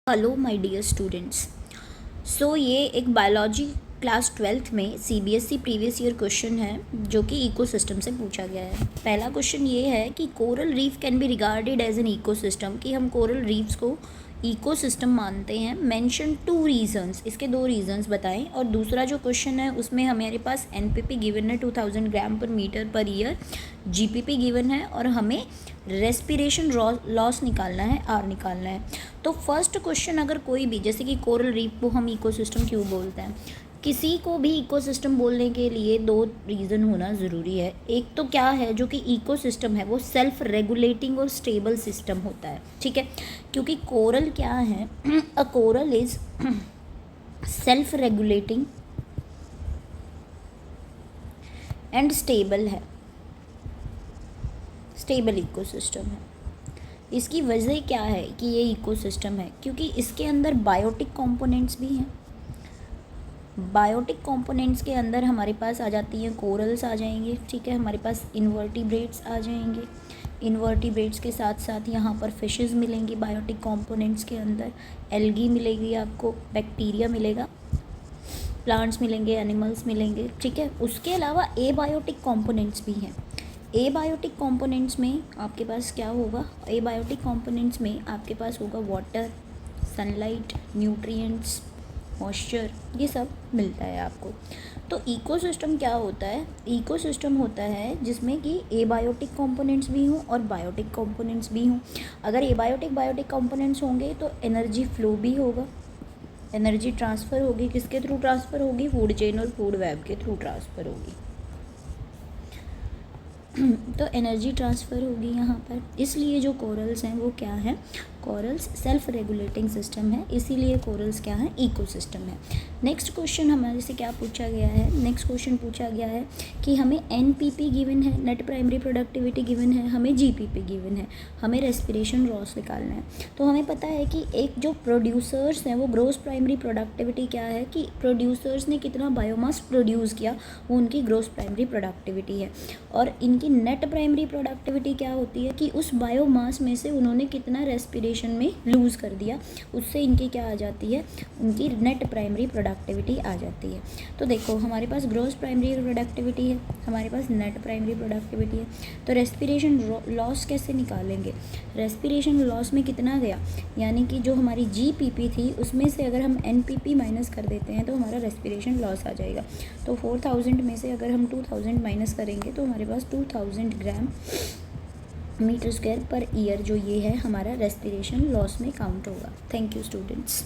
Hello my dear students. So ये एक biology class 12th में सीबीएसई प्रीवियस ईयर क्वेश्चन है जो कि इकोसिस्टम से पूछा गया है। पहला क्वेश्चन ये है कि coral reef can be regarded as an ecosystem, कि हम कोरल रीफ्स को इकोसिस्टम मानते हैं। मेंशन 2 रीजंस, इसके 2 रीजंस बताएं। और दूसरा जो क्वेश्चन है उसमें हमारे पास एनपीपी गिवन है 2000 ग्राम पर metre per year, GPP given है और हमें रेस्पिरेशन लॉस निकालना है, आर निकालना है। तो फर्स्ट क्वेश्चन, अगर कोई भी, जैसे कि कोरल रीफ को हम इकोसिस्टम क्यों बोलते हैं, किसी को भी इकोसिस्टम बोलने के लिए 2 रीज़न होना ज़रूरी है। एक तो क्या है, जो कि इकोसिस्टम है वो सेल्फ रेगुलेटिंग और स्टेबल सिस्टम होता है, ठीक है। क्योंकि कोरल क्या है, a coral is self regulating and stable है, स्टेबल इकोसिस्टम है। इसकी वजह क्या है कि ये इकोसिस्टम है, क्योंकि इसके अंदर बायोटिक कंपोनेंट्स भी हैं। बायोटिक कंपोनेंट्स के अंदर हमारे पास आ जाती हैं कोरल्स आ जाएंगे, ठीक है। हमारे पास इन्वर्टिब्रेट्स आ जाएंगे, इन्वर्टिब्रेट्स के साथ साथ यहाँ पर फिशेस मिलेंगी बायोटिक कंपोनेंट्स के अंदर, एल्गी मिलेगी आपको, बैक्टीरिया मिलेगा, प्लांट्स मिलेंगे, एनिमल्स मिलेंगे, ठीक है। उसके अलावा एबायोटिक कंपोनेंट्स भी हैं। एबायोटिक कंपोनेंट्स में आपके पास क्या होगा, एबायोटिक कंपोनेंट्स में आपके पास होगा वाटर, सनलाइट, न्यूट्रिएंट्स, मॉइस्चर, ये सब मिलता है आपको। तो इकोसिस्टम क्या होता है, इकोसिस्टम होता है जिसमें कि एबायोटिक कंपोनेंट्स भी हों और बायोटिक कंपोनेंट्स भी हों। अगर एबायोटिक बायोटिक कंपोनेंट्स होंगे तो एनर्जी फ्लो भी होगा, एनर्जी ट्रांसफ़र होगी। किसके थ्रू ट्रांसफ़र होगी, फूड चेन और फूड वेब के थ्रू ट्रांसफ़र होगी। तो एनर्जी ट्रांसफ़र होगी यहाँ पर, इसलिए जो कोरल्स हैं वो क्या है, कोरल्स सेल्फ रेगुलेटिंग सिस्टम है, इसीलिए कोरल्स क्या है, इकोसिस्टम है। नेक्स्ट क्वेश्चन हमारे से क्या पूछा गया है, नेक्स्ट क्वेश्चन पूछा गया है कि हमें एनपीपी गिवन है, नेट प्राइमरी प्रोडक्टिविटी गिवन है, हमें जीपीपी गिवन है, हमें रेस्पिरेशन लॉस निकालना है। तो हमें पता है कि एक जो प्रोड्यूसर्स हैं वो ग्रोस प्राइमरी प्रोडक्टिविटी क्या है, कि प्रोड्यूसर्स ने कितना बायोमास प्रोड्यूस किया, वो उनकी ग्रोस प्राइमरी प्रोडक्टिविटी है। और इनकी नेट प्राइमरी प्रोडक्टिविटी क्या होती है, कि उस बायोमास में से उन्होंने कितना रेस्पिरेशन में लूज़ कर दिया, उससे इनकी क्या आ जाती है, उनकी नेट प्राइमरी प्रोडक्टिविटी आ जाती है। तो देखो हमारे पास ग्रोस प्राइमरी प्रोडक्टिविटी है, हमारे पास नेट प्राइमरी प्रोडक्टिविटी है। तो रेस्पिरेशन लॉस कैसे निकालेंगे, रेस्पिरेशन लॉस में कितना गया, यानी कि जो हमारी जीपीपी थी उसमें से अगर हम एनपीपी माइनस कर देते हैं तो हमारा रेस्पिरेशन लॉस आ जाएगा। तो 4000 में से अगर हम 2000 माइनस करेंगे तो हमारे पास 2000 gram metre square per year जो ये है हमारा रेस्पिरेशन लॉस में काउंट होगा। Thank you students.